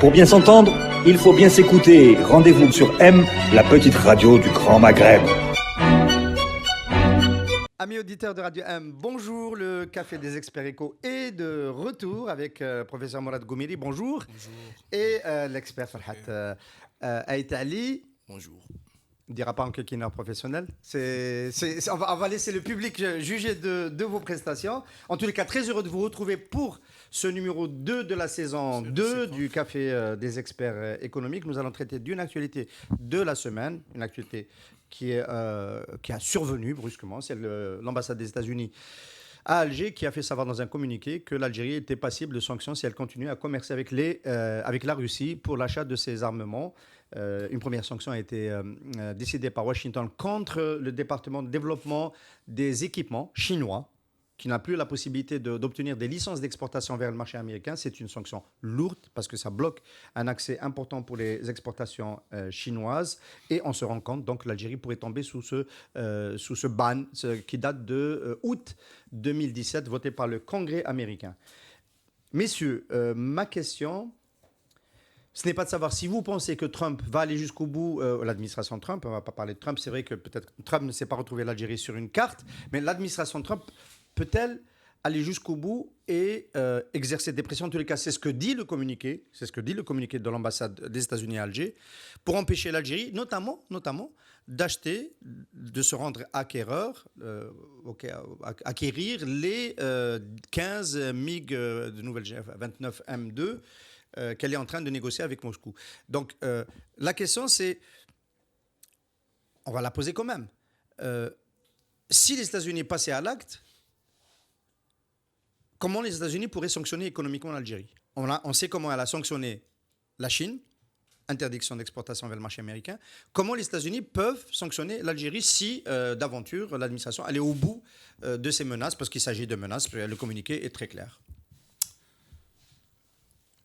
Pour bien s'entendre, il faut bien s'écouter. Rendez-vous sur M, la petite radio du Grand Maghreb. Amis auditeurs de Radio M, bonjour. Le Café des Experts Éco est de retour avec professeur Morad Goumiri. Bonjour. Bonjour. Et l'expert Farhat Aït Ali. Bonjour. On ne dira pas en coquineur professionnel. On va laisser le public juger de vos prestations. En tous les cas, très heureux de vous retrouver pour ce numéro 2 de la saison 2 du Café des Experts Économiques. Nous allons traiter d'une actualité de la semaine, une actualité qui a survenu brusquement. C'est l'ambassade des États-Unis à Alger qui a fait savoir dans un communiqué que l'Algérie était passible de sanctions si elle continue à commercer avec la Russie pour l'achat de ses armements. Une première sanction a été décidée par Washington contre le département de développement des équipements chinois, qui n'a plus la possibilité d'obtenir des licences d'exportation vers le marché américain. C'est une sanction lourde parce que ça bloque un accès important pour les exportations chinoises. Et on se rend compte donc que l'Algérie pourrait tomber sous ce ban qui date de août 2017, voté par le Congrès américain. Messieurs, ma question, ce n'est pas de savoir si vous pensez que Trump va aller jusqu'au bout, l'administration Trump, on ne va pas parler de Trump, c'est vrai que peut-être Trump ne s'est pas retrouvé l'Algérie sur une carte, mais l'administration Trump peut-elle aller jusqu'au bout et exercer des pressions? En tous les cas, c'est ce que dit le communiqué, de l'ambassade des États-Unis à Alger, pour empêcher l'Algérie, notamment d'acheter, de se rendre acquéreur, acquérir les 15 MiG de nouvelle 29 M2 qu'elle est en train de négocier avec Moscou. Donc, la question, c'est, on va la poser quand même. Si les États-Unis passaient à l'acte, comment les États-Unis pourraient sanctionner économiquement l'Algérie? On sait comment elle a sanctionné la Chine, interdiction d'exportation vers le marché américain. Comment les États-Unis peuvent sanctionner l'Algérie si, d'aventure, l'administration allait au bout de ces menaces, parce qu'il s'agit de menaces, le communiqué est très clair.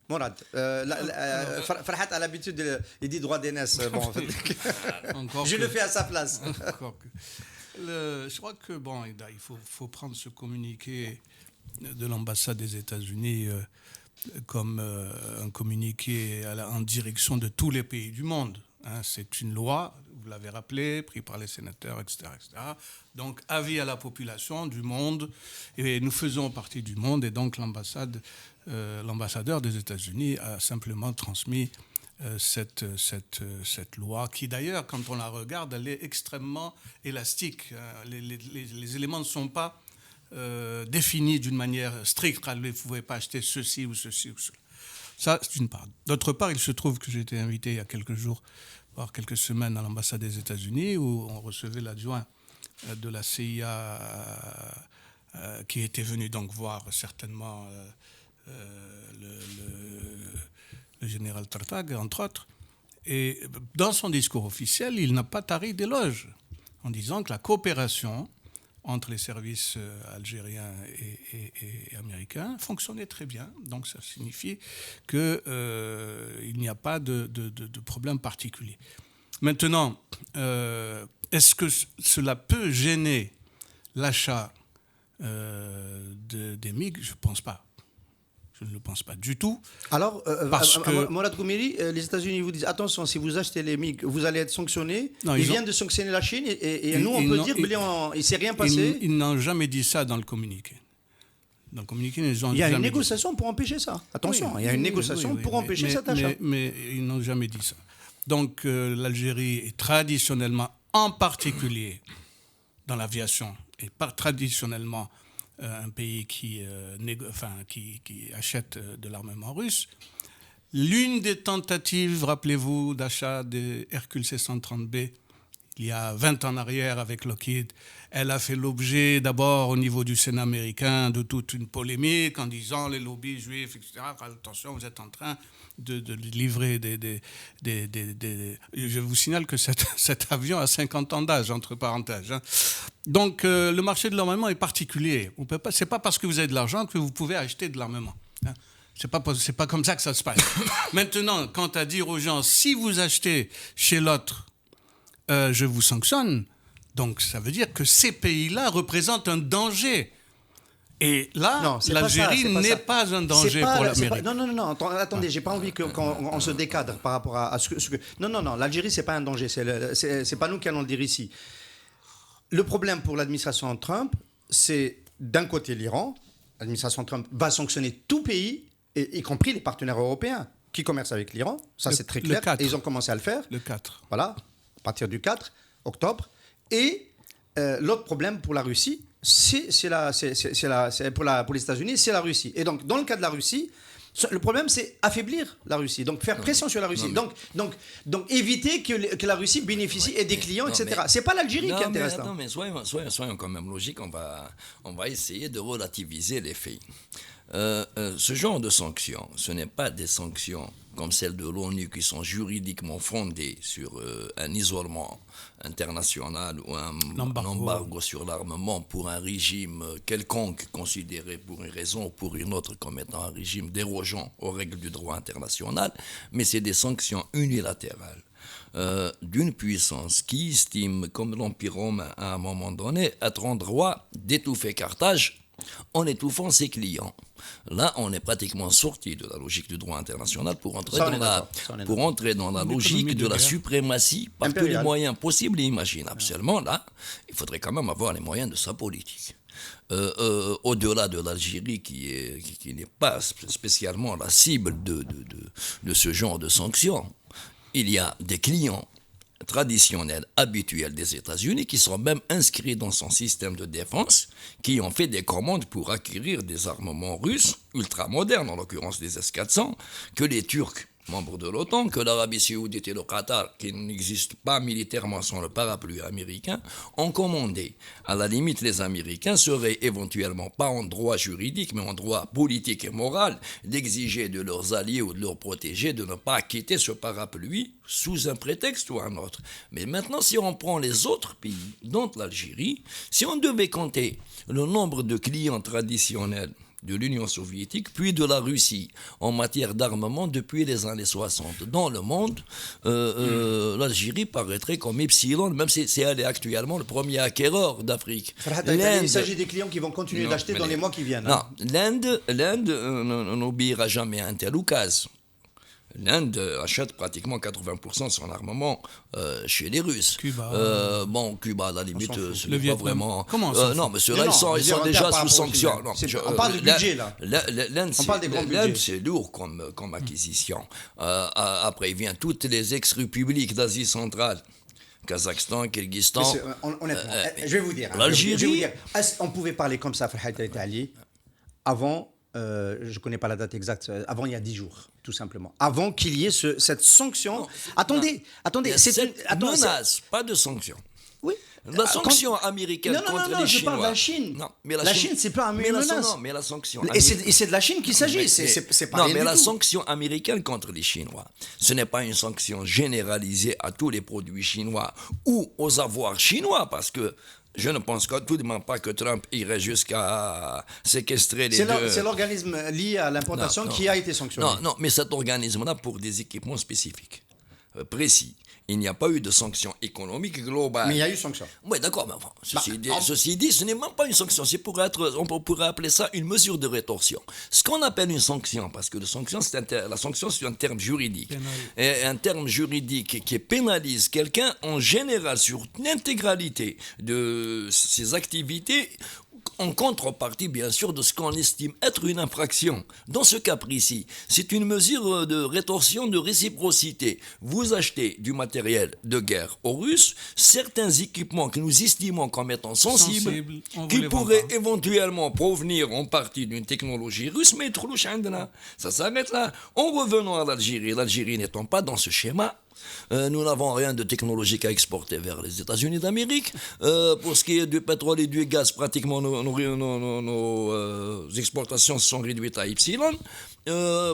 Morad, Farhat a l'habitude, il dit droit d'aînesse. Bon, je le fais à sa place. Je crois que il faut prendre ce communiqué de l'ambassade des États-Unis comme un communiqué en direction de tous les pays du monde. C'est une loi, vous l'avez rappelé, prise par les sénateurs, etc., etc. Donc, avis à la population du monde, et nous faisons partie du monde, et donc l'ambassadeur des États-Unis a simplement transmis cette loi, qui d'ailleurs, quand on la regarde, elle est extrêmement élastique. Les éléments ne sont pas définis d'une manière stricte. Vous ne pouvez pas acheter ceci ou ceci ou cela. Ça, c'est une part. D'autre part, il se trouve que j'ai été invité il y a quelques jours, voire quelques semaines, à l'ambassade des États-Unis, où on recevait l'adjoint de la CIA qui était venu donc voir certainement le général Tartag, entre autres. Et dans son discours officiel, il n'a pas tari d'éloges en disant que la coopération entre les services algériens et américains fonctionnait très bien. Donc ça signifie qu'il n'y a pas de problème particulier. Maintenant, est-ce que cela peut gêner l'achat des MiG? Je ne pense pas. Je ne le pense pas du tout. Alors, Morad Goumiri, les États-Unis vous disent attention, si vous achetez les MiG, vous allez être sanctionné. Ils viennent de sanctionner la Chine et nous, on peut dire qu'il ne s'est rien passé. Ils n'ont jamais dit ça dans le communiqué. Dans le communiqué, il y a une négociation pour empêcher ça. Attention, il y a une négociation pour empêcher cet achat. Mais ils n'ont jamais dit ça. Donc, l'Algérie est traditionnellement, en particulier dans l'aviation, et traditionnellement un pays qui achète de l'armement russe. L'une des tentatives, rappelez-vous, d'achat des Hercule C-130B, il y a 20 ans en arrière avec Lockheed, elle a fait l'objet d'abord au niveau du Sénat américain de toute une polémique en disant les lobbies juifs, etc. Attention, vous êtes en train de livrer Je vous signale que cet avion a 50 ans d'âge, entre parenthèses. Donc, le marché de l'armement est particulier. Ce n'est pas parce que vous avez de l'argent que vous pouvez acheter de l'armement. C'est pas comme ça que ça se passe. Maintenant, quant à dire aux gens, si vous achetez chez l'autre, je vous sanctionne, donc ça veut dire que ces pays-là représentent un danger. Et là, Non, c'est pas l'Algérie ça, c'est pas n'est ça. pas un C'est danger pas- pour c'est pas- l'Amérique. Non, attendez, j'ai pas envie qu'on se décadre par rapport à ce que. Non, l'Algérie, c'est pas un danger. C'est pas nous qui allons le dire ici. Le problème pour l'administration Trump, c'est d'un côté l'Iran. L'administration Trump va sanctionner tout pays, y compris les partenaires européens qui commercent avec l'Iran. Ça, c'est très clair. 4. Et ils ont commencé à le faire. Le 4. Voilà, à partir du 4 octobre. Et l'autre problème pour la Russie, pour les États-Unis, c'est la Russie. Et donc, dans le cas de la Russie, le problème, c'est affaiblir la Russie, donc faire pression sur la Russie, donc éviter que la Russie bénéficie et des clients, etc. C'est pas l'Algérie qui est intéressante. Non, mais soyons quand même logiques, on va essayer de relativiser les faits. Ce genre de sanctions, ce n'est pas des sanctions comme celles de l'ONU qui sont juridiquement fondées sur un isolement international ou un embargo sur l'armement pour un régime quelconque considéré pour une raison ou pour une autre comme étant un régime dérogeant aux règles du droit international, mais c'est des sanctions unilatérales d'une puissance qui estime, comme l'Empire romain à un moment donné, être en droit d'étouffer Carthage en étouffant ses clients. Là, on est pratiquement sorti de la logique du droit international pour entrer dans la logique de la suprématie par tous les moyens possibles et imaginables. Seulement, là, il faudrait quand même avoir les moyens de sa politique. Au-delà de l'Algérie, qui n'est pas spécialement la cible de ce genre de sanctions, il y a des clients traditionnels, habituels des États-Unis, qui sont même inscrits dans son système de défense, qui ont fait des commandes pour acquérir des armements russes, ultramodernes, en l'occurrence des S-400, que les Turcs, membres de l'OTAN, que l'Arabie Saoudite et le Qatar, qui n'existent pas militairement sans le parapluie américain, ont commandé. À la limite, les Américains seraient éventuellement pas en droit juridique, mais en droit politique et moral, d'exiger de leurs alliés ou de leurs protégés de ne pas quitter ce parapluie sous un prétexte ou un autre. Mais maintenant, si on prend les autres pays, dont l'Algérie, si on devait compter le nombre de clients traditionnels de l'Union soviétique, puis de la Russie en matière d'armement depuis les années 60. Dans le monde, l'Algérie paraîtrait comme Epsilon, même si elle est actuellement le premier acquéreur d'Afrique. Il s'agit des clients qui vont continuer d'acheter dans les mois qui viennent. Non, l'Inde n'obéira jamais à un tel oukase. L'Inde achète pratiquement 80% de son armement chez les Russes. Cuba. Cuba, à la limite, ce n'est pas vraiment. Comment ça non, mais ceux-là, ils sont déjà sous sanction. On parle de budget, là. L'Inde, c'est lourd comme acquisition. Après, il vient toutes les ex-républiques d'Asie centrale. Kazakhstan, Kyrgyzstan. Honnêtement, je vais vous dire. L'Algérie. On pouvait parler comme ça, Farhat Ali, avant. Je ne connais pas la date exacte, avant il y a 10 jours, tout simplement. Avant qu'il y ait cette sanction. Non, attendez. C'est une menace, pas de sanction. Oui. La sanction américaine contre les Chinois. Je parle de la Chine. Non, mais la Chine, c'est pas une menace. Non, mais la sanction. Et c'est de la Chine qu'il s'agit. C'est pas rien du tout. la sanction américaine contre les Chinois, ce n'est pas une sanction généralisée à tous les produits chinois ou aux avoirs chinois, parce que je ne pense tout de même pas que Trump irait jusqu'à séquestrer les deux. C'est l'organisme lié à l'importation qui a été sanctionné. Non, mais cet organisme-là, pour des équipements spécifiques, précis. Il n'y a pas eu de sanction économique globale. Mais il y a eu sanction. Oui, d'accord, mais enfin, ceci dit, ce n'est même pas une sanction. On pourrait appeler ça une mesure de rétorsion. Ce qu'on appelle une sanction, parce que la sanction, c'est un terme juridique. Et un terme juridique qui pénalise quelqu'un, en général, sur l'intégralité de ses activités, en contrepartie, bien sûr, de ce qu'on estime être une infraction. Dans ce cas précis, c'est une mesure de rétorsion de réciprocité. Vous achetez du matériel de guerre aux Russes, certains équipements que nous estimons comme étant sensibles qui pourraient éventuellement provenir en partie d'une technologie russe, mais ça s'arrête là. En revenant à l'Algérie n'étant pas dans ce schéma, nous n'avons rien de technologique à exporter vers les États-Unis d'Amérique. Pour ce qui est du pétrole et du gaz, pratiquement nos exportations sont réduites à Epsilon.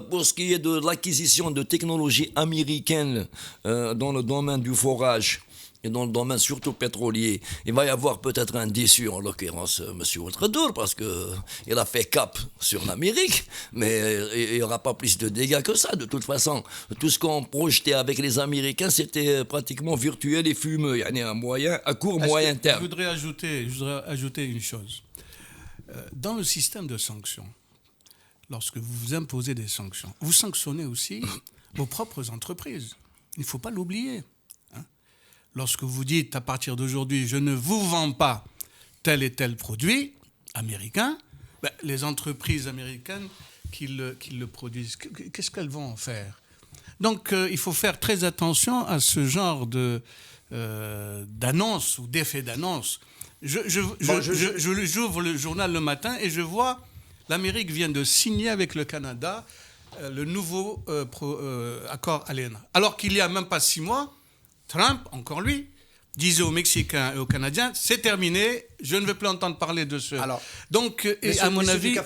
Pour ce qui est de l'acquisition de technologies américaines dans le domaine du forage, et dans le domaine surtout pétrolier, il va y avoir peut-être un déçu, en l'occurrence M. Ouattara, parce qu'il a fait cap sur l'Amérique, mais il n'y aura pas plus de dégâts que ça. De toute façon, tout ce qu'on projetait avec les Américains, c'était pratiquement virtuel et fumeux. Il y a à court, moyen terme. Je voudrais ajouter une chose. Dans le système de sanctions, lorsque vous imposez des sanctions, vous sanctionnez aussi vos propres entreprises. Il ne faut pas l'oublier. Lorsque vous dites, à partir d'aujourd'hui, je ne vous vends pas tel et tel produit américain, les entreprises américaines qui le produisent, qu'est-ce qu'elles vont en faire? Donc, il faut faire très attention à ce genre d'annonce ou d'effet d'annonce. J'ouvre le journal le matin et je vois l'Amérique vient de signer avec le Canada le nouveau accord ALENA. Alors qu'il n'y a même pas 6 mois, Trump, encore lui, disait aux Mexicains et aux Canadiens, c'est terminé, je ne veux plus entendre parler de ce... Alors, donc, et à mon avis...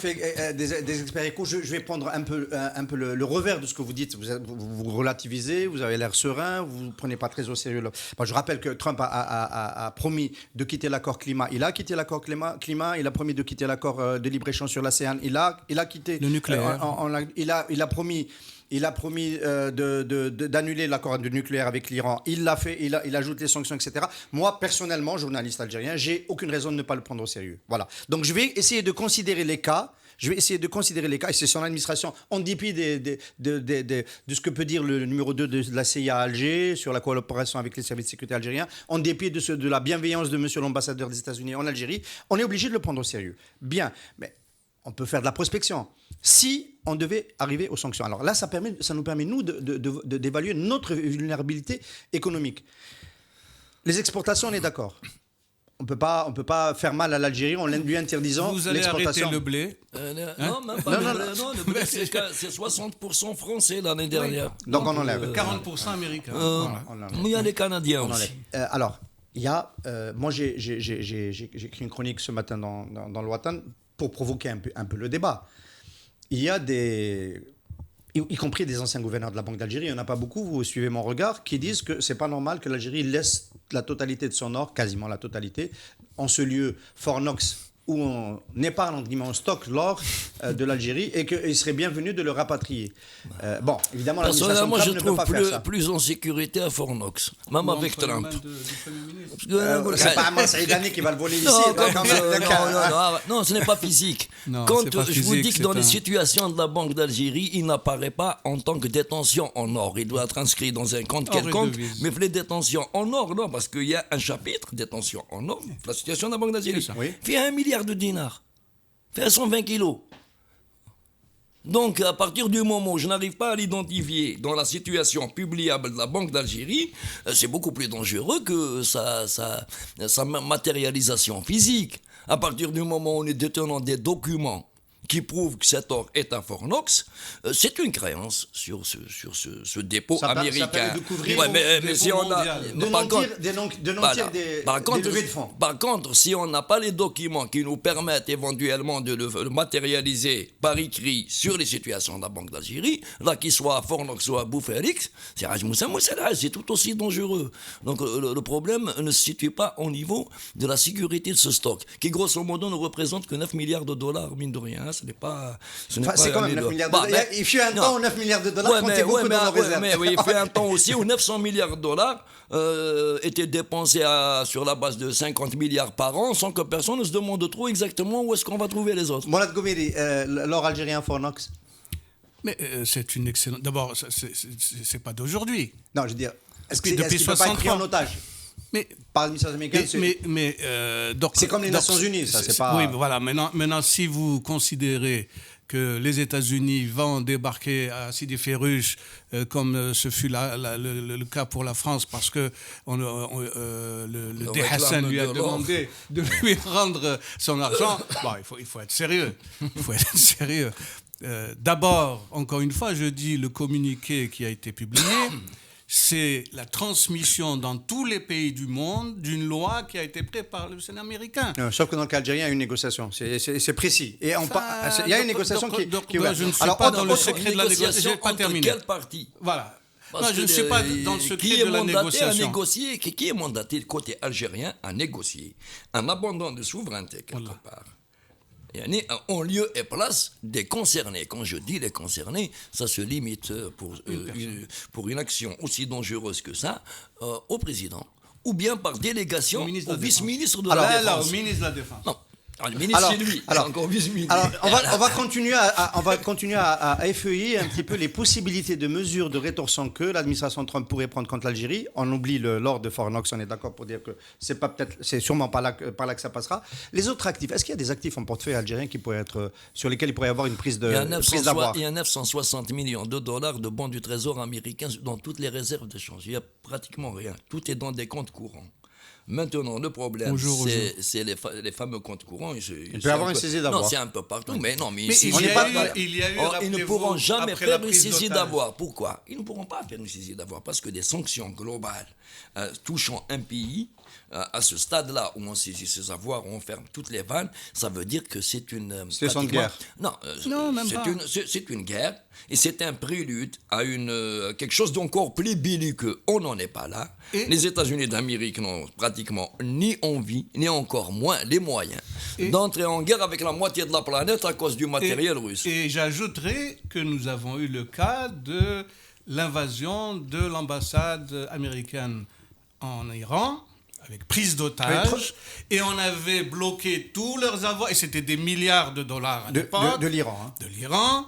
des experts échos, je vais prendre un peu le revers de ce que vous dites. Vous relativisez, vous avez l'air serein, vous ne prenez pas très au sérieux. Bon, je rappelle que Trump a promis de quitter l'accord climat. Il a quitté l'accord climat, il a promis de quitter l'accord de libre-échange sur l'ASEAN. Il a quitté... Le nucléaire. Il a promis d'annuler l'accord du nucléaire avec l'Iran. Il l'a fait, il ajoute les sanctions, etc. Moi, personnellement, journaliste algérien, j'ai aucune raison de ne pas le prendre au sérieux. Voilà. Donc, je vais essayer de considérer les cas. Et c'est son administration, en dépit de ce que peut dire le numéro 2 de la CIA à Alger sur la collaboration avec les services de sécurité algériens, en dépit de la bienveillance de monsieur l'ambassadeur des États-Unis en Algérie, on est obligé de le prendre au sérieux. Bien, mais on peut faire de la prospection. Si on devait arriver aux sanctions. Alors là, ça nous permet, nous, d'évaluer notre vulnérabilité économique. Les exportations, on est d'accord. On peut pas faire mal à l'Algérie en lui interdisant vous allez l'exportation. arrêter le blé. Non, même pas le blé. Non, le blé, c'est 60% français l'année dernière. Oui. Donc on enlève. 40% américain. Il y a les Canadiens aussi. Alors, il y a... moi, j'ai écrit une chronique ce matin dans le Watan pour provoquer un peu le débat. Il y a y compris des anciens gouverneurs de la Banque d'Algérie, il n'y en a pas beaucoup, vous suivez mon regard, qui disent que ce n'est pas normal que l'Algérie laisse la totalité de son or, quasiment la totalité, en ce lieu Fort Knox, où on épargne, entre guillemets, on stocke l'or de l'Algérie et qu'il serait bienvenu de le rapatrier. Bon, évidemment, l'administration Trump ne peut pas faire ça. Je trouve plus en sécurité à Fort Knox, même avec Trump. C'est pas Ahmad Saïdani qui va le voler ici. Non, ce n'est pas physique. Quand je vous dis que dans les situations de la Banque d'Algérie, il n'apparaît pas en tant que détention en or. Il doit être inscrit dans un compte quelconque, mais les détentions en or, non, parce qu'il y a un chapitre détention en or. La situation de la Banque d'Algérie. Fait 1 milliard de dinars, fait 120 kilos. Donc, à partir du moment où je n'arrive pas à l'identifier dans la situation publiable de la Banque d'Algérie, c'est beaucoup plus dangereux que sa matérialisation physique. À partir du moment où on est détenant des documents qui prouvent que cet or est un Fort Knox, c'est une créance sur ce dépôt américain. Ça permet de couvrir mais si on a des levées de fonds. Par contre, si on n'a pas les documents qui nous permettent éventuellement de le matérialiser par écrit sur les situations de la Banque d'Algérie, là qu'il soit à Fort Knox ou à Bouffelix, c'est tout aussi dangereux. Donc le problème ne se situe pas au niveau de la sécurité de ce stock, qui grosso modo ne représente que 9 milliards de dollars, mine de rien. C'est quand même 9 milliards de dollars. Il fut un temps où 9 milliards de dollars comptaient beaucoup dans nos réserves. Il fut un temps aussi où 900 milliards de dollars étaient dépensés sur la base de 50 milliards par an sans que personne ne se demande trop exactement où est-ce qu'on va trouver les autres. Mourad Gomeri, l'or algérien Fort Knox. Mais c'est une excellente... D'abord, c'est pas d'aujourd'hui. Non, je veux dire, est-ce qu'il ne peut pas être pris en otage par l'administration américaine? C'est comme les Nations Unies, ça, c'est pas... Oui, voilà. Maintenant, si vous considérez que les États-Unis vont débarquer à Sidi Ferruch, comme ce fut le cas pour la France, parce que le Dé Hassan lui a demandé de lui rendre son argent, il faut être sérieux. Il faut être sérieux. D'abord, encore une fois, je dis le communiqué qui a été publié, c'est la transmission dans tous les pays du monde d'une loi qui a été prise par le Sénat américain. Sauf que dans le cas algérien, il y a une négociation. C'est précis. Et il y a une négociation qui est ouverte. Je ne suis pas dans le secret de la négociation. Je n'ai pas terminé. Quelle partie? Voilà. Je ne suis pas dans le secret de la négociation. Qui est mandaté côté algérien à négocier un abandon de souveraineté quelque part? En lieu et place des concernés. Quand je dis les concernés, ça se limite pour une action aussi dangereuse que ça au président, ou bien par délégation au vice-ministre de la Défense. Au ministre de la Défense. Non. Le ministre, c'est lui. alors, c'est encore plus humilié. Alors, on va continuer à effeuiller un petit peu les possibilités de mesures de rétorsion que l'administration Trump pourrait prendre contre l'Algérie. On oublie l'or de Fort Knox, on est d'accord pour dire que c'est sûrement par là que ça passera. Les autres actifs, est-ce qu'il y a des actifs en portefeuille algérien sur lesquels il pourrait y avoir une prise d'avoir? Il y a 960 millions de dollars de bons du Trésor américain dans toutes les réserves de change. Il n'y a pratiquement rien. Tout est dans des comptes courants. Maintenant, le problème, c'est les fameux comptes courants. Il peut y avoir une saisie d'avoir. Non, c'est un peu partout. Mais non, mais ici, ils ne pourront jamais faire une saisie d'avoir. Pourquoi? Ils ne pourront pas faire une saisie d'avoir parce que des sanctions globales touchant un pays, à ce stade-là où on saisit ses avoirs, on ferme toutes les vannes, ça veut dire que c'est une... C'est une guerre. Non, même pas. C'est une guerre et c'est un prélude à quelque chose d'encore plus belliqueux. On n'en est pas là. Les États-Unis d'Amérique n'ont pratiquement ni envie, ni encore moins les moyens d'entrer en guerre avec la moitié de la planète à cause du matériel russe. Et j'ajouterai que nous avons eu le cas de l'invasion de l'ambassade américaine en Iran, avec prise d'otages, et on avait bloqué tous leurs avoirs, et c'était des milliards de dollars à l'époque. De l'Iran. Hein. De l'Iran.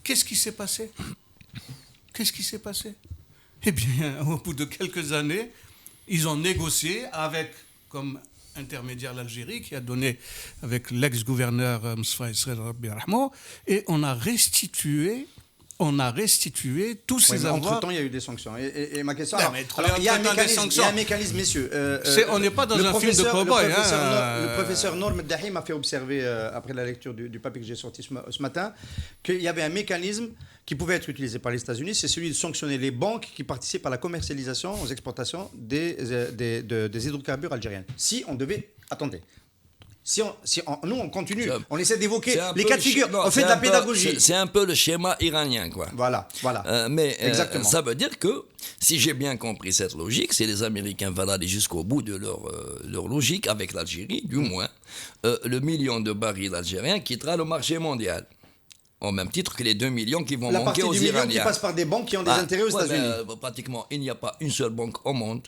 Qu'est-ce qui s'est passé? Eh bien, au bout de quelques années, ils ont négocié avec, comme intermédiaire, l'Algérie, qui a donné avec l'ex-gouverneur Msfa Israel Rabbi Rahmo, et on a restitué tous ces avoirs. Entre-temps, il y a eu des sanctions. Et ma question... il y a un mécanisme, messieurs. On n'est pas dans un film de cow-boy. Le professeur Norm Dahi m'a fait observer, après la lecture du papier que j'ai sorti ce matin, qu'il y avait un mécanisme qui pouvait être utilisé par les États-Unis, c'est celui de sanctionner les banques qui participent à la commercialisation, aux exportations des hydrocarbures algériens. Si on devait... Attendez. Nous, on continue, on essaie d'évoquer les cas de figure, on fait de la pédagogie. C'est un peu le schéma iranien, quoi. Voilà. Mais ça veut dire que, si j'ai bien compris cette logique, si les Américains veulent aller jusqu'au bout de leur logique, avec l'Algérie, du moins, le million de barils algériens quittera le marché mondial. Au même titre que les 2 millions qui vont manquer aux Iraniens. La partie du million qui passe par des banques qui ont des intérêts aux États-Unis. Pratiquement, il n'y a pas une seule banque au monde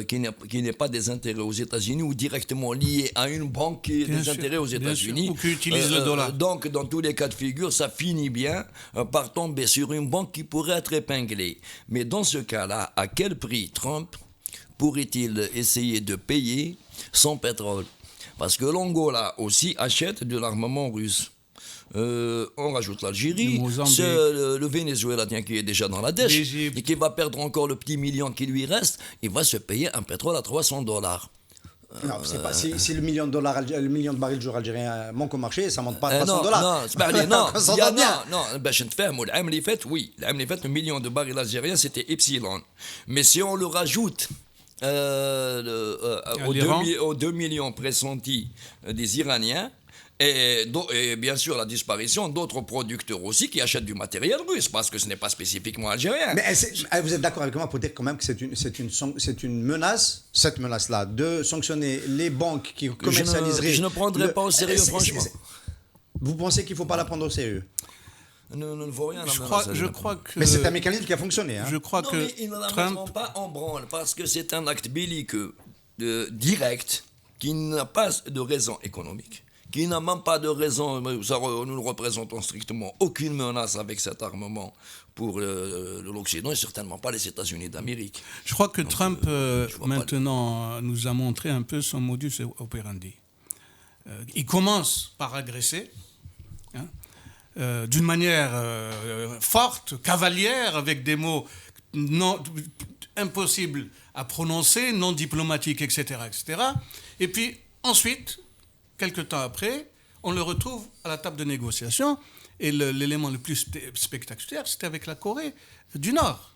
qui n'ait pas des intérêts aux États-Unis ou directement lié à une banque qui a des intérêts aux États-Unis. Ou qui utilise le dollar. Donc, dans tous les cas de figure, ça finit bien par tomber sur une banque qui pourrait être épinglée. Mais dans ce cas-là, à quel prix Trump pourrait-il essayer de payer son pétrole? Parce que l'Angola aussi achète de l'armement russe. On rajoute l'Algérie, c'est le Venezuela qui est déjà dans la dèche et qui va perdre encore le petit million qui lui reste, il va se payer un pétrole à $300. Non, c'est pas, si le million de barils de jour algérien manque au marché, ça ne monte pas à $300. Le million de barils algériens, c'était Epsilon. Mais si on le rajoute aux 2 millions pressentis des Iraniens, et bien sûr la disparition d'autres producteurs aussi qui achètent du matériel russe parce que ce n'est pas spécifiquement algérien. Mais vous êtes d'accord avec moi pour dire quand même que c'est une menace, cette menace-là, de sanctionner les banques qui commercialiseraient... Je ne prendrai pas au sérieux, franchement. Vous pensez qu'il ne faut pas la prendre au sérieux? Ne vaut rien. Je crois que... Mais c'est un mécanisme qui a fonctionné. Hein. Je crois que mais ils ne la mettront pas en branle parce que c'est un acte belliqueux direct qui n'a pas de raison économique, qui n'a même pas de raison, nous ne représentons strictement aucune menace avec cet armement pour l'Occident et certainement pas les États-Unis d'Amérique. Je crois que Trump, maintenant, nous a montré un peu son modus operandi. Il commence par agresser, d'une manière forte, cavalière, avec des mots impossibles à prononcer, non diplomatiques, etc., etc. Et puis, ensuite... Quelque temps après, on le retrouve à la table de négociation et l'élément le plus spectaculaire, c'était avec la Corée du Nord.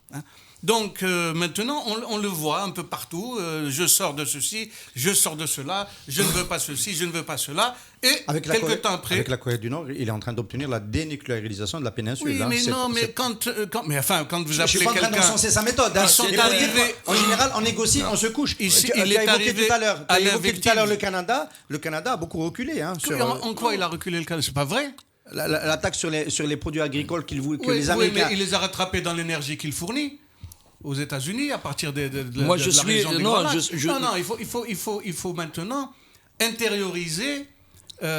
Donc maintenant, on le voit un peu partout. Je sors de ceci, je sors de cela, je ne veux pas ceci, je ne veux pas cela. Et quelques temps après... Avec la Corée du Nord, il est en train d'obtenir la dénucléarisation de la péninsule. Oui, mais non, mais quand vous appelez quelqu'un... Je ne suis pas en train d'encenser sa méthode. Ils sont arrivés... En général, on négocie, on se couche. Ici, il est arrivé tout à l'heure le Canada. Le Canada a beaucoup reculé. Hein, en quoi il a reculé le Canada? C'est pas vrai. La taxe sur les produits agricoles que les Américains... Oui, mais il les a rattrapés dans l'énergie qu'il fournit aux États-Unis à partir de la région des Grands Lacs. Non, il faut maintenant intérioriser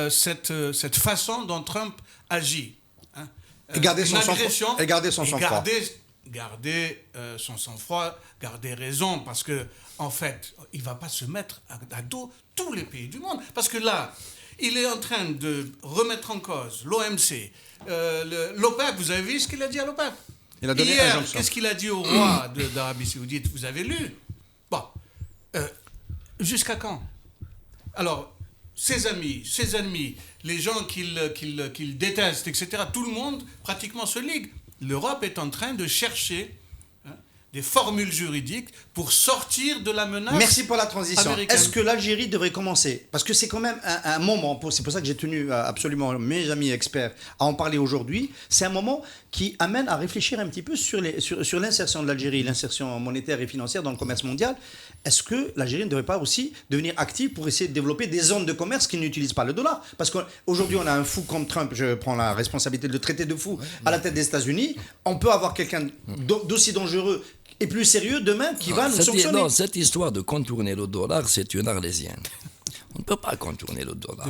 cette façon dont Trump agit. Hein. Et garder son agression, sang-froid. Et garder son sang-froid. Garder son sang-froid, garder raison, parce que en fait, il ne va pas se mettre à dos tous les pays du monde. Parce que là, il est en train de remettre en cause l'OMC, l'OPEP. Vous avez vu ce qu'il a dit à l'OPEP? Il a donné hier, injonction. qu'est-ce qu'il a dit au roi d'Arabie Saoudite? Vous avez lu? Bon, jusqu'à quand? Alors, ses amis, ses ennemis, les gens qu'il déteste, etc., tout le monde pratiquement se ligue. L'Europe est en train de chercher des formules juridiques pour sortir de la menace. Merci pour la transition. américaine. Est-ce que l'Algérie devrait commencer? Parce que c'est quand même un moment, c'est pour ça que j'ai tenu absolument mes amis experts à en parler aujourd'hui, c'est un moment qui amène à réfléchir un petit peu sur l'insertion de l'Algérie, l'insertion monétaire et financière dans le commerce mondial. Est-ce que l'Algérie ne devrait pas aussi devenir active pour essayer de développer des zones de commerce qui n'utilisent pas le dollar? Parce qu'aujourd'hui, on a un fou comme Trump, je prends la responsabilité de le traiter de fou, à la tête des États-Unis. On peut avoir quelqu'un d'aussi dangereux et plus sérieux demain qui va nous sanctionner. Non, cette histoire de contourner le dollar, c'est une arlésienne. On ne peut pas contourner le dollar.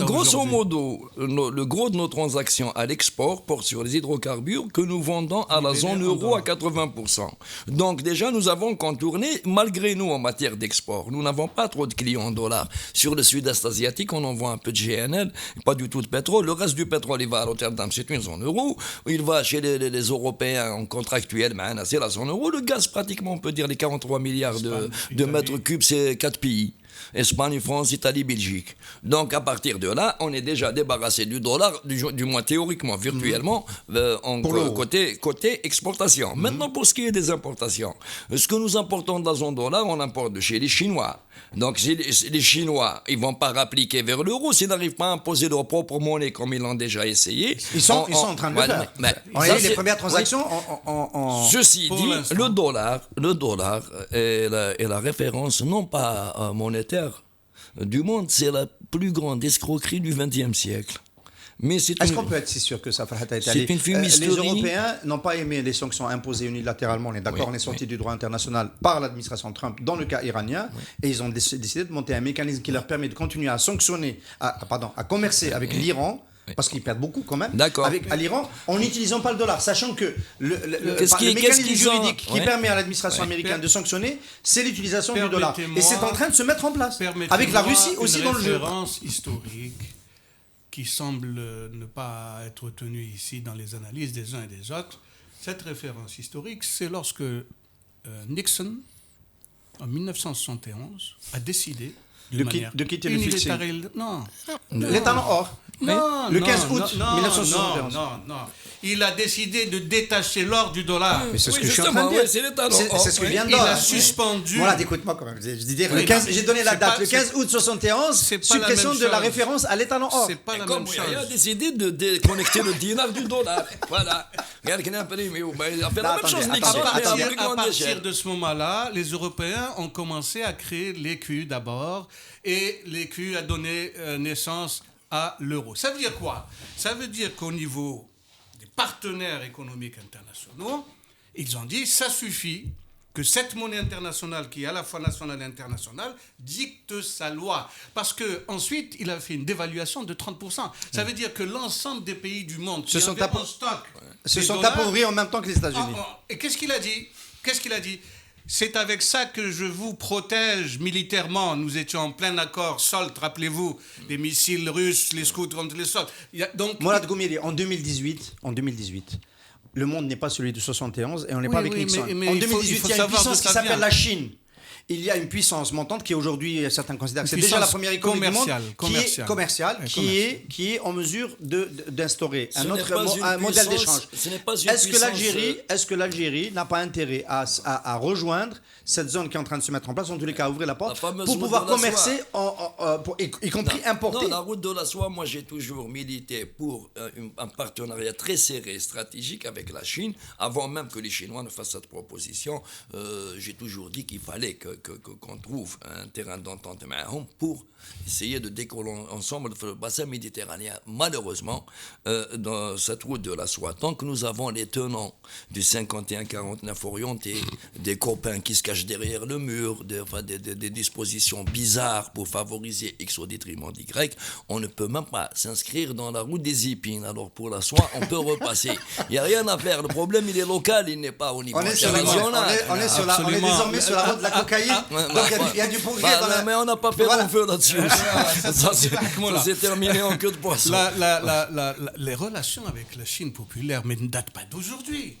Grosso modo, le gros de nos transactions à l'export porte sur les hydrocarbures que nous vendons à la zone euro à 80%. Donc déjà, nous avons contourné, malgré nous, en matière d'export. Nous n'avons pas trop de clients en dollars. Sur le sud-est asiatique, on envoie un peu de GNL, pas du tout de pétrole. Le reste du pétrole, il va à Rotterdam, c'est une zone euro. Il va chez les Européens en contractuel, c'est la zone euro. Le gaz, pratiquement, on peut dire les 43 milliards de mètres cubes, c'est 4 pays. Espagne, France, Italie, Belgique. Donc à partir de là, on est déjà débarrassé du dollar, du moins théoriquement, virtuellement, côté exportation. Maintenant, pour ce qui est des importations, ce que nous importons dans la zone dollar, on importe de chez les Chinois. Donc les Chinois, ils ne vont pas rappliquer vers l'euro s'ils n'arrivent pas à imposer leur propre monnaie comme ils l'ont déjà essayé. Ils sont en train de le faire. On a eu les premières transactions Ceci dit, le dollar est la référence non pas monétaire du monde, c'est la plus grande escroquerie du XXe siècle. Est-ce qu'on peut être si sûr que ça, Farhat Aïtali? Les Européens n'ont pas aimé les sanctions imposées unilatéralement, on est d'accord, on est sorti du droit international par l'administration Trump dans le cas iranien, et ils ont décidé de monter un mécanisme qui leur permet de continuer à sanctionner, à commercer avec l'Iran, parce qu'ils perdent beaucoup quand même, à l'Iran, en n'utilisant pas le dollar, sachant que le mécanisme juridique qui permet à l'administration américaine de sanctionner, c'est l'utilisation du dollar. Et c'est en train de se mettre en place, avec la Russie aussi dans le jeu. Une référence historique qui semble ne pas être tenue ici dans les analyses des uns et des autres. Cette référence historique, c'est lorsque Nixon, en 1971, a décidé de quitter le fixing. Non. L'étalon or. Non, le 15 août 1971. Non. Il a décidé de détacher l'or du dollar. Mais c'est ce que je suis en train de dire. C'est ce que je viens de dire. Il a suspendu. Voilà, écoute-moi quand même. J'ai donné la date. Le 15 août 71, suppression de la référence à l'étalon or. C'est pas la même chose. Il a décidé de déconnecter le dinar du dollar. Voilà. Regarde qu'il a imprimé. Il a fait la même chose. À partir de ce moment-là, les Européens ont commencé à créer l'écu d'abord. Et l'écu a donné naissance à l'euro. Ça veut dire quoi? Ça veut dire qu'au niveau des partenaires économiques internationaux, ils ont dit ça suffit que cette monnaie internationale, qui est à la fois nationale et internationale, dicte sa loi. Parce qu'ensuite, il a fait une dévaluation de 30%. Ça veut dire que l'ensemble des pays du monde qui avaient en stock se sont appauvris en même temps que les États-Unis. Et qu'est-ce qu'il a dit? C'est avec ça que je vous protège militairement. Nous étions en plein accord SALT, rappelez-vous, les missiles russes, les scouts contre les SALT. Donc, Mourad Goumiri, en 2018, le monde n'est pas celui de 71 et on n'est pas avec Nixon. Mais en 2018, il y a une puissance qui s'appelle la Chine. Il y a une puissance montante qui aujourd'hui, certains considèrent que c'est déjà la première économie du monde, qui est en mesure d'instaurer un modèle d'échange. Est-ce que l'Algérie n'a pas intérêt à rejoindre cette zone qui est en train de se mettre en place, en tous les cas à ouvrir la porte, pour pouvoir commercer, y compris importer? Dans la route de la soie, moi j'ai toujours milité pour un partenariat très serré, stratégique avec la Chine, avant même que les Chinois ne fassent cette proposition. J'ai toujours dit qu'il fallait que qu'on trouve un terrain d'entente pour essayer de décoller ensemble le bassin méditerranéen. Malheureusement, dans cette route de la soie, tant que nous avons les tenants du 51-49 orienté, des copains qui se cachent derrière le mur, des dispositions bizarres pour favoriser X au détriment d'Y, on ne peut même pas s'inscrire dans la route des épines. Alors pour la soie, on peut repasser. Il n'y a rien à faire. Le problème, il est local, il n'est pas au niveau international. On est désormais sur la route de la cocaïne. Donc il y a du progrès. Mais on n'a pas fait long feu là-dessus. Ça s'est terminé en queue de poisson. Les relations avec la Chine populaire, mais ne datent pas d'aujourd'hui.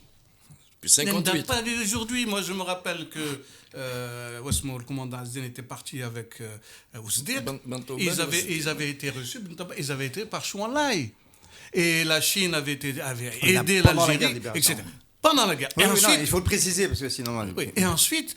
Depuis 58. Ne datent pas d'aujourd'hui. Moi, je me rappelle que le commandant Azden était parti avec Ousdir. Ils avaient été reçus, ils avaient été par Chou Enlai. Et la Chine avait aidé l'Algérie, etc. Pendant la guerre. Oui, ensuite, non, il faut le préciser, parce que sinon... Oui, et ensuite,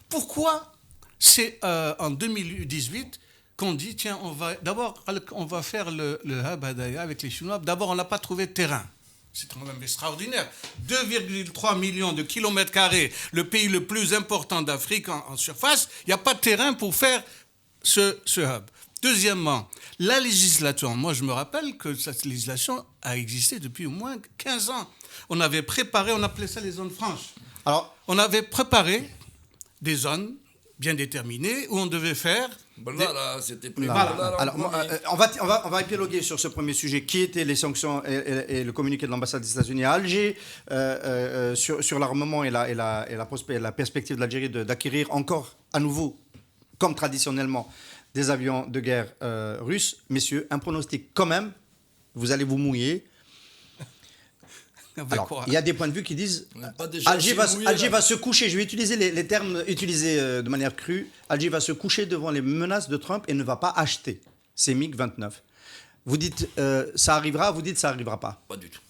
pourquoi c'est en 2018 qu'on dit, tiens, on va faire le hub Hadaya avec les Chinois. D'abord, on n'a pas trouvé de terrain. C'est quand même extraordinaire. 2,3 millions de kilomètres carrés, le pays le plus important d'Afrique en surface, il n'y a pas de terrain pour faire ce hub. Deuxièmement, la législation. Moi, je me rappelle que cette législation a existé depuis au moins 15 ans. On avait préparé, on appelait ça les zones franches. Alors, on avait préparé des zones bien déterminées où on devait faire... c'était prévu. Voilà. Alors, on va épiloguer sur ce premier sujet, qui étaient les sanctions et le communiqué de l'ambassade des États-Unis à Alger sur l'armement et la perspective de l'Algérie d'acquérir encore à nouveau, comme traditionnellement, des avions de guerre russes. Messieurs, un pronostic quand même, vous allez vous mouiller. Alors, il y a des points de vue qui disent Alger va se coucher, je vais utiliser les termes utilisés de manière crue, Alger va se coucher devant les menaces de Trump et ne va pas acheter ces MiG-29. Vous dites ça arrivera, vous dites ça arrivera pas. Pas du tout.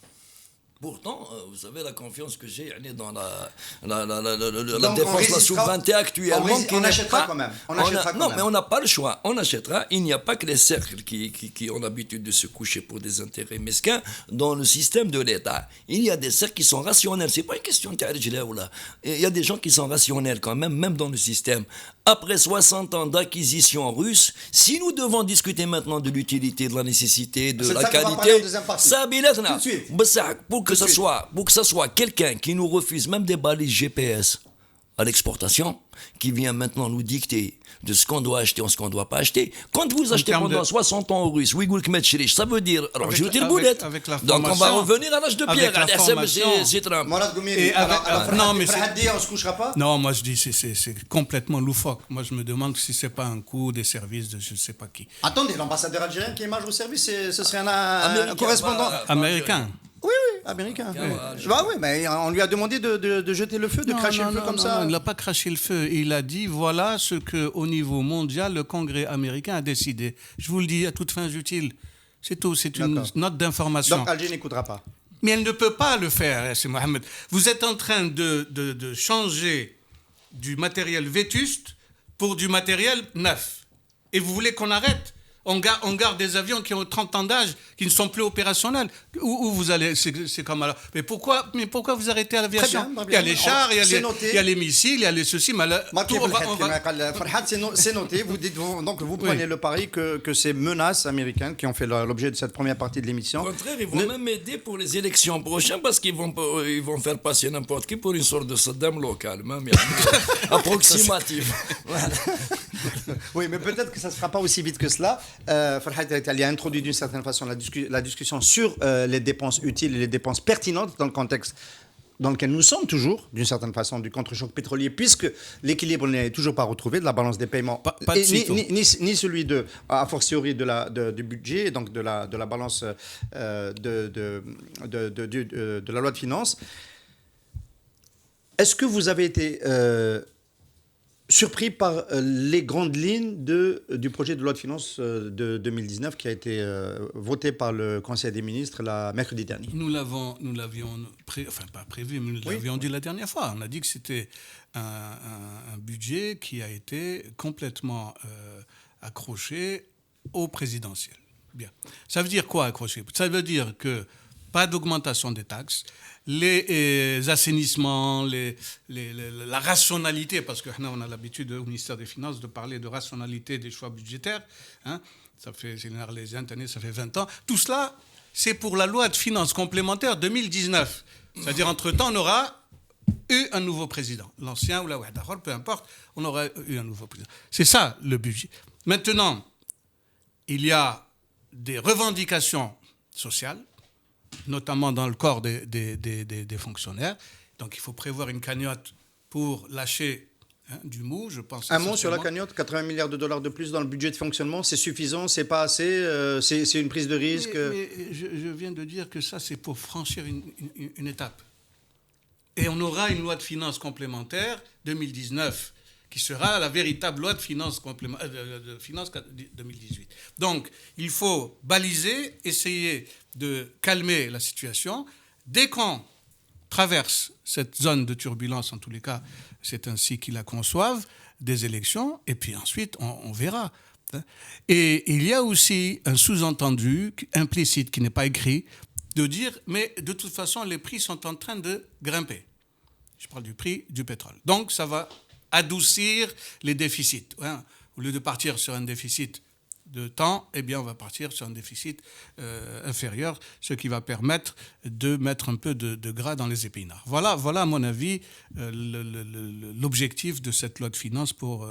Pourtant, vous savez la confiance que j'ai dans la défense de la souveraineté actuellement. On achètera quand même. Mais on n'a pas le choix. On achètera. Il n'y a pas que les cercles qui ont l'habitude de se coucher pour des intérêts mesquins dans le système de l'État. Il y a des cercles qui sont rationnels. C'est pas une question de tarjila ou là. Il y a des gens qui sont rationnels quand même dans le système. Après 60 ans d'acquisition russe, si nous devons discuter maintenant de l'utilité, de la nécessité, de la qualité, ça tout de suite. Pour que ça soit quelqu'un qui nous refuse même des balises GPS à l'exportation, qui vient maintenant nous dicter de ce qu'on doit acheter ou ce qu'on ne doit pas acheter. Quand vous achetez pendant 60 ans aux Russes, ça veut dire, alors je vous tire boulette. Donc on va revenir à l'âge de pierre. C'est Trump. Non, mais on se couchera pas. Non, moi je dis c'est complètement loufoque. Moi je me demande si c'est pas un coup des services de je ne sais pas qui. Attendez, l'ambassadeur algérien qui émarge au service, ce serait un correspondant américain. Oui, américain. Oui, mais on lui a demandé de jeter le feu, de cracher le feu comme ça. Non, il n'a pas craché le feu. Il a dit, voilà ce qu'au niveau mondial, le Congrès américain a décidé. Je vous le dis à toutes fins utiles. C'est tout, c'est une note d'information. Donc Alger n'écoutera pas. Mais elle ne peut pas le faire, c'est Mohamed. Vous êtes en train de changer du matériel vétuste pour du matériel neuf. Et vous voulez qu'on arrête ? On garde des avions qui ont 30 ans d'âge, qui ne sont plus opérationnels. Où vous allez, c'est comme alors. Mais pourquoi vous arrêtez à l'aviation ? Il y a les chars, il y a les missiles, il y a les ceci. C'est noté. Vous dites donc vous prenez le pari que ces menaces américaines qui ont fait l'objet de cette première partie de l'émission. Au contraire, ils vont même aider pour les élections prochaines parce qu'ils vont faire passer n'importe qui pour une sorte de Saddam local, même approximatif. Voilà. Oui, mais peut-être que ça ne sera pas aussi vite que cela. Farhat a introduit d'une certaine façon la discussion sur les dépenses utiles et les dépenses pertinentes dans le contexte dans lequel nous sommes toujours, d'une certaine façon, du contre-choc pétrolier, puisque l'équilibre n'est toujours pas retrouvé de la balance des paiements, ni celui a fortiori du budget, donc de la balance de la loi de finances. Est-ce que vous avez été surpris par les grandes lignes du projet de loi de finances de 2019 qui a été voté par le Conseil des ministres mercredi dernier. Nous l'avions pas prévu, mais nous l'avions dit la dernière fois. On a dit que c'était un budget qui a été complètement accroché au présidentiel. Bien. Ça veut dire quoi accroché ? Ça veut dire que pas d'augmentation des taxes, les assainissements, la rationalité, parce qu'on a l'habitude au ministère des Finances de parler de rationalité des choix budgétaires, hein, ça fait, les années, ça fait 20 ans. Tout cela, c'est pour la loi de finances complémentaire 2019. C'est-à-dire, entre-temps, on aura eu un nouveau président. L'ancien ou la Ouahdahor, peu importe, on aura eu un nouveau président. C'est ça, le budget. Maintenant, il y a des revendications sociales, notamment dans le corps des fonctionnaires. Donc, il faut prévoir une cagnotte pour lâcher du mou, je pense. Un mot sur la cagnotte, 80 milliards de dollars de plus dans le budget de fonctionnement, c'est suffisant, c'est pas assez, c'est une prise de risque. Mais je viens de dire que ça, c'est pour franchir une étape. Et on aura une loi de finances complémentaire 2019 qui sera la véritable loi de finances 2018. Donc, il faut baliser, essayer de calmer la situation. Dès qu'on traverse cette zone de turbulence, en tous les cas, c'est ainsi qu'ils la conçoivent, des élections, et puis ensuite, on verra. Et il y a aussi un sous-entendu implicite qui n'est pas écrit, de dire, mais de toute façon, les prix sont en train de grimper. Je parle du prix du pétrole. Donc, ça va adoucir les déficits. Au lieu de partir sur un déficit de temps, eh bien, on va partir sur un déficit inférieur, ce qui va permettre de mettre un peu de gras dans les épinards. Voilà, à mon avis, l'objectif de cette loi de finances pour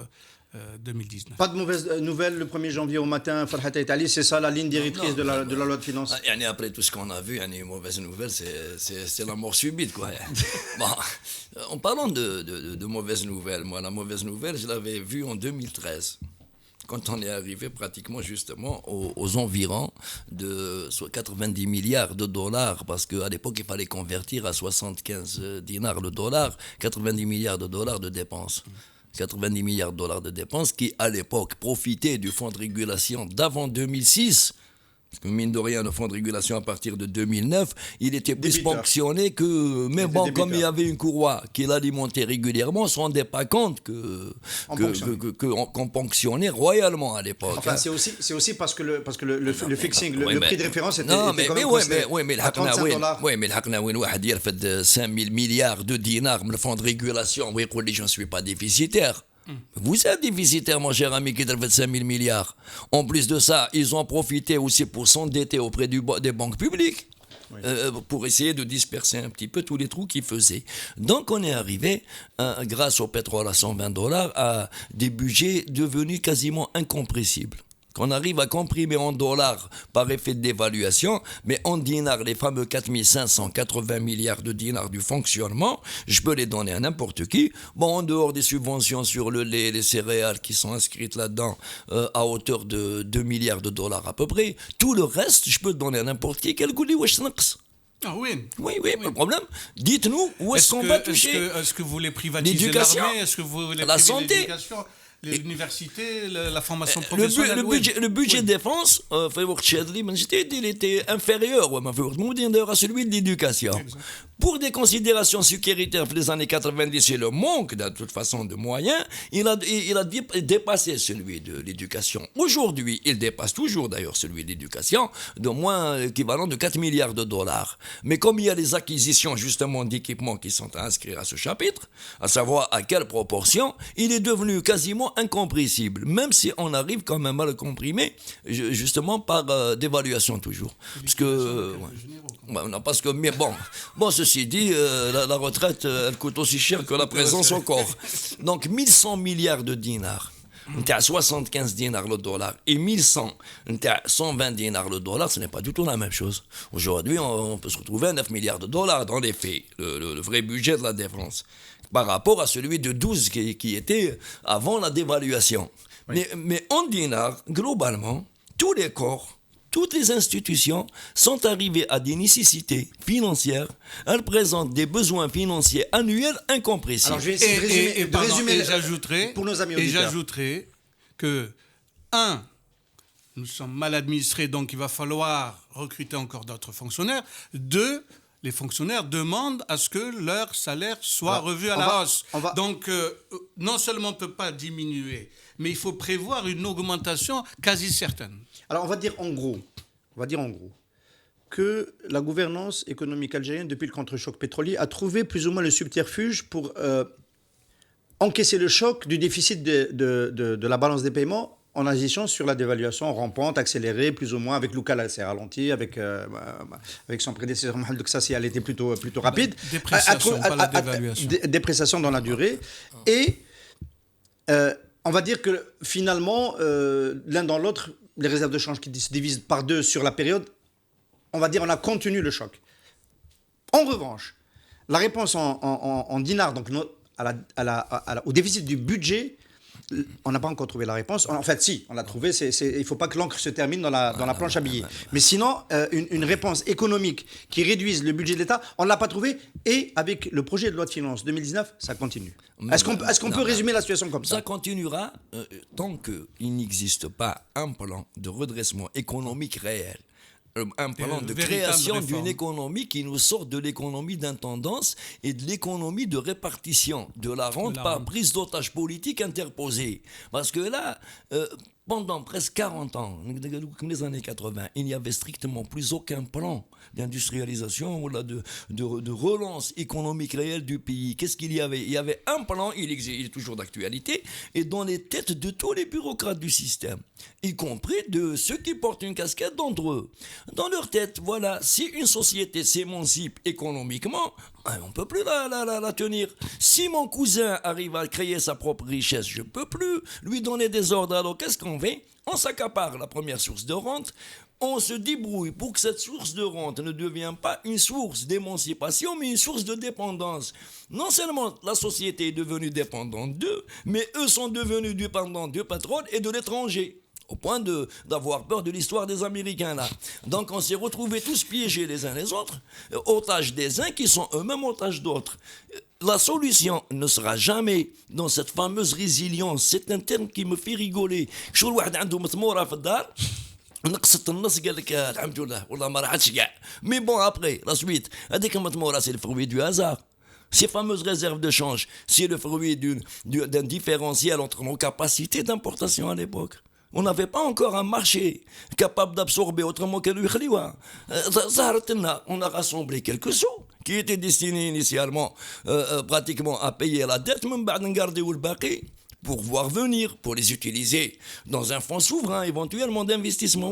2019. Pas de mauvaises nouvelles le 1er janvier au matin, Farhat Aitali, c'est ça la ligne directrice de la loi de finances. Après tout ce qu'on a vu, une mauvaise nouvelle, c'est la mort subite, quoi. Bon, en parlant de mauvaises nouvelles, moi, la mauvaise nouvelle, je l'avais vue en 2013. Quand on est arrivé pratiquement justement aux environs de 90 milliards de dollars, parce qu'à l'époque, il fallait convertir à 75 dinars le dollar, 90 milliards de dollars de dépenses. 90 milliards de dollars de dépenses qui, à l'époque, profitaient du fonds de régulation d'avant 2006. Parce que mine de rien, le fonds de régulation à partir de 2009, il était plus ponctionné que... Mais bon, comme il y avait une courroie qui l'alimentait régulièrement, on ne se rendait pas compte qu'on ponctionnait royalement à l'époque. Enfin, c'est aussi parce que le fixing, le prix de référence était quand même considéré à 35 $. Oui, mais le Haknaoui, il a fait 5 000 milliards de dinars, le fonds de régulation, oui, je ne suis pas déficitaire. Vous êtes déficitaire, mon cher ami, qui a fait 5 000 milliards. En plus de ça, ils ont profité aussi pour s'endetter auprès des banques publiques, pour essayer de disperser un petit peu tous les trous qu'ils faisaient. Donc on est arrivé, grâce au pétrole à 120 $, à des budgets devenus quasiment incompressibles. Qu'on arrive à comprimer en dollars par effet de dévaluation, mais en dinars, les fameux 4580 milliards de dinars du fonctionnement, je peux les donner à n'importe qui. Bon, en dehors des subventions sur le lait, les céréales qui sont inscrites là-dedans, à hauteur de 2 milliards de dollars à peu près, tout le reste, je peux le donner à n'importe qui. Quel goût Ah oui. Oui, pas de problème. Dites-nous où est-ce qu'on va toucher. Est-ce que vous voulez privatiser l'armée? Est-ce que vous voulez la santé, l'éducation, l'université, la formation professionnelle? Le budget de défense, il était inférieur à celui de l'éducation. Pour des considérations sécuritaires pour les années 90 et le manque de toute façon de moyens, il a dépassé celui de l'éducation. Aujourd'hui, il dépasse toujours d'ailleurs celui de l'éducation, de moins équivalent de 4 milliards de dollars. Mais comme il y a les acquisitions justement d'équipements qui sont à inscrire à ce chapitre, à savoir à quelle proportion, il est devenu quasiment incompressible, même si on arrive quand même à le comprimer, justement par dévaluation toujours. Parce que... mais ceci dit, la retraite, elle coûte aussi cher que la présence au corps. Donc, 1100 milliards de dinars. On est à 75 dinars le dollar. Et 1100, on est à 120 dinars le dollar, ce n'est pas du tout la même chose. Aujourd'hui, on peut se retrouver à 9 milliards de dollars dans les faits, le vrai budget de la défense, par rapport à celui de 12 qui était avant la dévaluation. Oui. Mais en dinars, globalement, tous les corps, toutes les institutions sont arrivées à des nécessités financières. Elles présentent des besoins financiers annuels incompressibles. Alors, je vais essayer de résumer pour nos amis auditeurs. Et j'ajouterai que, nous sommes mal administrés, donc il va falloir recruter encore d'autres fonctionnaires. 2, les fonctionnaires demandent à ce que leur salaire soit revu à la hausse. Donc, non seulement on ne peut pas diminuer, mais il faut prévoir une augmentation quasi certaine. Alors, on va dire en gros, que la gouvernance économique algérienne, depuis le contre-choc pétrolier, a trouvé plus ou moins le subterfuge pour encaisser le choc du déficit de la balance des paiements en agissant sur la dévaluation rampante, accélérée, plus ou moins, avec Loukala, elle s'est ralentie, avec son prédécesseur Mohamed Ksassi, elle était plutôt rapide. Dépréciation, pas la dévaluation. Dépréciation dans la durée. Et on va dire que finalement, l'un dans l'autre, les réserves de change qui se divisent par deux sur la période, on va dire on a contenu le choc. En revanche, la réponse en dinars, donc au déficit du budget, on n'a pas encore trouvé la réponse. En fait, si, on l'a trouvé. Il ne faut pas que l'encre se termine dans la planche à billets. Mais sinon, une réponse économique qui réduise le budget de l'État, on ne l'a pas trouvé. Et avec le projet de loi de finances 2019, ça continue. Est-ce qu'on peut résumer la situation comme ça ? Ça continuera tant qu'il n'existe pas un plan de redressement économique réel. Un plan de création d'une économie qui nous sort de l'économie d'intendance et de l'économie de répartition de la rente par prise d'otages politiques interposés. Parce que là, pendant presque 40 ans, comme les années 80, il n'y avait strictement plus aucun plan d'industrialisation ou de relance économique réelle du pays. Qu'est-ce qu'il y avait ? Il y avait un plan, il est toujours d'actualité, et dans les têtes de tous les bureaucrates du système, y compris de ceux qui portent une casquette d'entre eux. Dans leur tête, voilà, si une société s'émancipe économiquement, on ne peut plus la tenir. Si mon cousin arrive à créer sa propre richesse, je ne peux plus lui donner des ordres. Alors qu'est-ce qu'on fait ? On s'accapare la première source de rente. On se débrouille pour que cette source de rente ne devienne pas une source d'émancipation, mais une source de dépendance. Non seulement la société est devenue dépendante d'eux, mais eux sont devenus dépendants du pétrole et de l'étranger. Au point d'avoir peur de l'histoire des Américains, là. Donc on s'est retrouvés tous piégés les uns les autres, otages des uns qui sont eux-mêmes otages d'autres. La solution ne sera jamais dans cette fameuse résilience. C'est un terme qui me fait rigoler. Mais bon, après, la suite, c'est le fruit du hasard. Ces fameuses réserves de change, c'est le fruit d'un différentiel entre nos capacités d'importation à l'époque. On n'avait pas encore un marché capable d'absorber autrement que le khliwa. On a rassemblé quelques sous qui étaient destinés initialement pratiquement à payer la dette, même garder le baqi, pour voir venir, pour les utiliser dans un fonds souverain éventuellement d'investissement.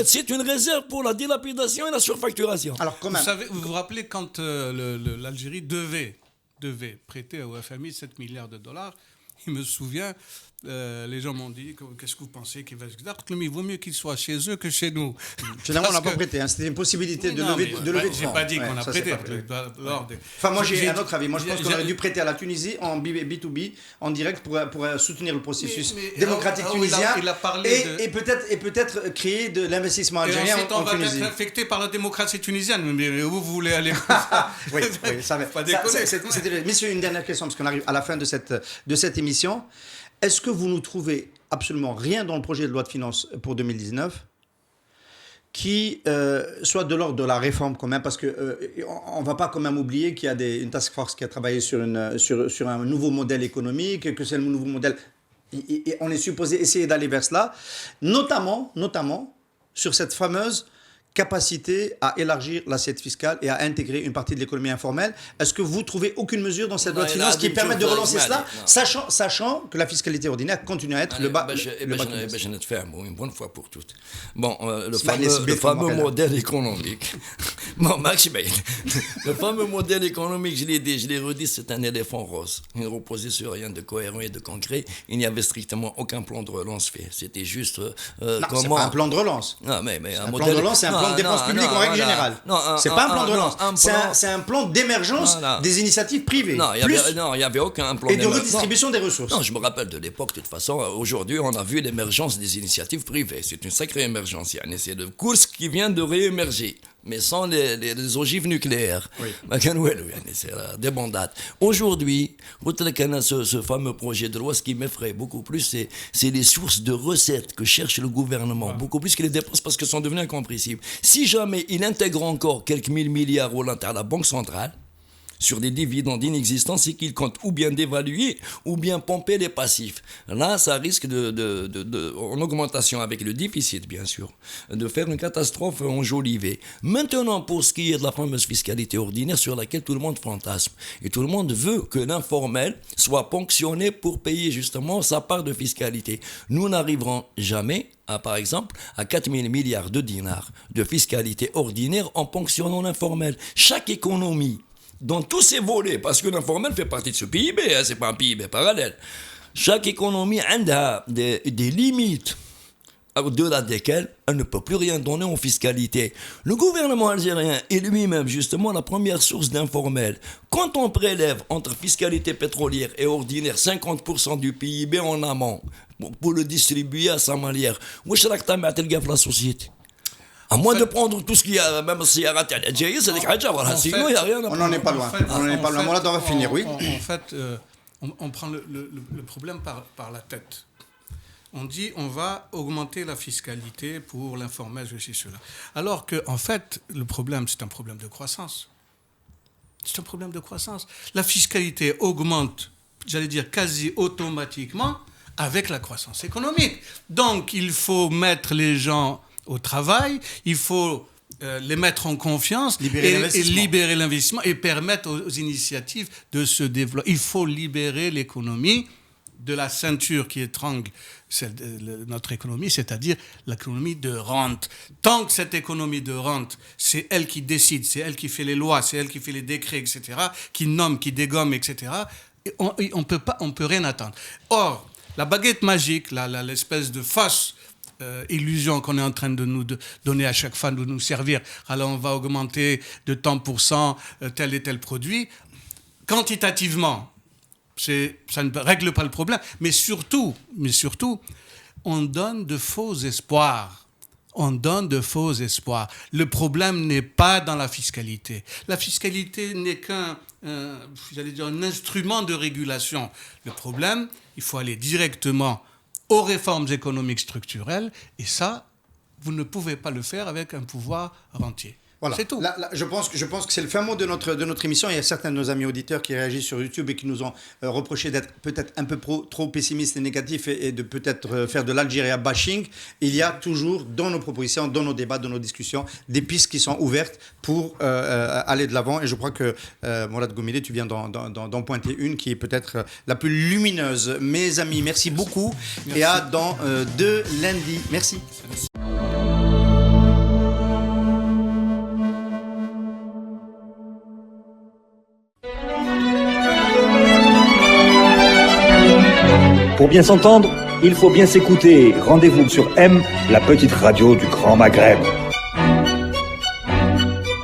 C'est une réserve pour la dilapidation et la surfacturation. Alors, quand même. Vous vous rappelez quand l'Algérie devait prêter au FMI 7 milliards de dollars, il me souvient, les gens m'ont dit, qu'est-ce que vous pensez qu'il va se dire ? Mais il vaut mieux qu'il soit chez eux que chez nous. Finalement, on n'a pas prêté. C'était une possibilité de lever de fonds. Je n'ai pas dit qu'on a prêté. Enfin, moi, j'ai un autre avis. Moi, je pense qu'on aurait dû prêter à la Tunisie en B2B, en direct, pour soutenir le processus démocratique tunisien. Et peut-être créer de l'investissement algérien en Tunisie. On va être affecté par la démocratie tunisienne. Mais où vous voulez aller ? Oui, ça va. Pas déconner. Messieurs, une dernière question, parce qu'on arrive à la fin de cette émission. Est-ce que vous nous trouvez absolument rien dans le projet de loi de finances pour 2019 qui soit de l'ordre de la réforme quand même, parce qu'on ne va pas quand même oublier qu'il y a une task force qui a travaillé sur un nouveau modèle économique, que c'est le nouveau modèle, et on est supposé essayer d'aller vers cela, notamment sur cette fameuse capacité à élargir l'assiette fiscale et à intégrer une partie de l'économie informelle. Est-ce que vous trouvez aucune mesure dans cette loi de finances qui permette de relancer cela, sachant que la fiscalité ordinaire continue à être le bas une bonne fois pour toutes. Bon, le fameux modèle économique. Bon, Max, le fameux modèle économique, je l'ai redit, c'est un éléphant rose. Il ne reposait sur rien de cohérent et de concret. Il n'y avait strictement aucun plan de relance fait. C'était juste non, c'est pas un plan de relance. Non, mais un plan de relance, c'est un plan de dépenses publiques en règle générale. C'est pas un plan de relance. C'est un plan d'émergence des initiatives privées. Non, il n'y avait aucun plan d'émergence. Et de redistribution des ressources. Non, je me rappelle de l'époque, de toute façon. Aujourd'hui, on a vu l'émergence des initiatives privées. C'est une sacrée émergence. C'est le course qui vient de réémerger, mais sans les ogives nucléaires. Oui. C'est la débandade. Aujourd'hui, ce fameux projet de loi, ce qui m'effraie beaucoup plus, c'est les sources de recettes que cherche le gouvernement, beaucoup plus que les dépenses, parce qu'elles sont devenues incompressibles. Si jamais il intègre encore quelques 1000 milliards à la Banque centrale, sur des dividendes inexistants, c'est qu'ils comptent ou bien dévaluer ou bien pomper les passifs. Là, ça risque en augmentation avec le déficit, bien sûr, de faire une catastrophe enjolivée. Maintenant, pour ce qui est de la fameuse fiscalité ordinaire sur laquelle tout le monde fantasme, et tout le monde veut que l'informel soit ponctionné pour payer justement sa part de fiscalité. Nous n'arriverons jamais par exemple, à 4 000 milliards de dinars de fiscalité ordinaire en ponctionnant l'informel. Chaque économie, dans tous ses volets, parce que l'informel fait partie de ce PIB, c'est pas un PIB parallèle, chaque économie a des limites au-delà desquelles elle ne peut plus rien donner en fiscalité. Le gouvernement algérien est lui-même justement la première source d'informel. Quand on prélève entre fiscalité pétrolière et ordinaire 50% du PIB en amont pour le distribuer à sa manière, où est-ce que la société? À moins de prendre tout ce qu'il y a, même si il y a raté à l'Algérie, c'est des voilà. Sinon, il n'y a rien à prendre. On n'en est pas loin. On n'en est pas loin. Voilà, on va finir, oui. En fait, on prend le problème par la tête. On dit on va augmenter la fiscalité pour l'informel, ceci, cela. Alors que, en fait, le problème, c'est un problème de croissance. C'est un problème de croissance. La fiscalité augmente, j'allais dire quasi automatiquement, avec la croissance économique. Donc, il faut mettre les gens au travail, il faut les mettre en confiance et libérer l'investissement et permettre aux initiatives de se développer. Il faut libérer l'économie de la ceinture qui étrangle notre économie, c'est-à-dire l'économie de rente. Tant que cette économie de rente, c'est elle qui décide, c'est elle qui fait les lois, c'est elle qui fait les décrets, etc., qui nomme, qui dégomme, etc., on peut rien attendre. Or, la baguette magique, l'espèce de fausse illusion qu'on est en train de nous donner à chaque fois, de nous servir, alors on va augmenter de tant % tel et tel produit, quantitativement, ça ne règle pas le problème, mais surtout, on donne de faux espoirs. Le problème n'est pas dans la fiscalité. La fiscalité n'est qu'un instrument de régulation. Le problème, il faut aller directement aux réformes économiques structurelles, et ça, vous ne pouvez pas le faire avec un pouvoir rentier. Voilà. C'est tout. Là, je pense que c'est le fin mot de notre émission. Il y a certains de nos amis auditeurs qui réagissent sur YouTube et qui nous ont reproché d'être peut-être un peu trop pessimistes et négatifs et de peut-être faire de l'Algérie bashing. Il y a toujours dans nos propositions, dans nos débats, dans nos discussions, des pistes qui sont ouvertes pour aller de l'avant. Et je crois que Mourad Goumili, tu viens d'en pointer une qui est peut-être la plus lumineuse. Mes amis, merci beaucoup. Merci. Et à dans 2 lundis. Merci. Pour bien s'entendre, il faut bien s'écouter. Rendez-vous sur M, la petite radio du Grand Maghreb.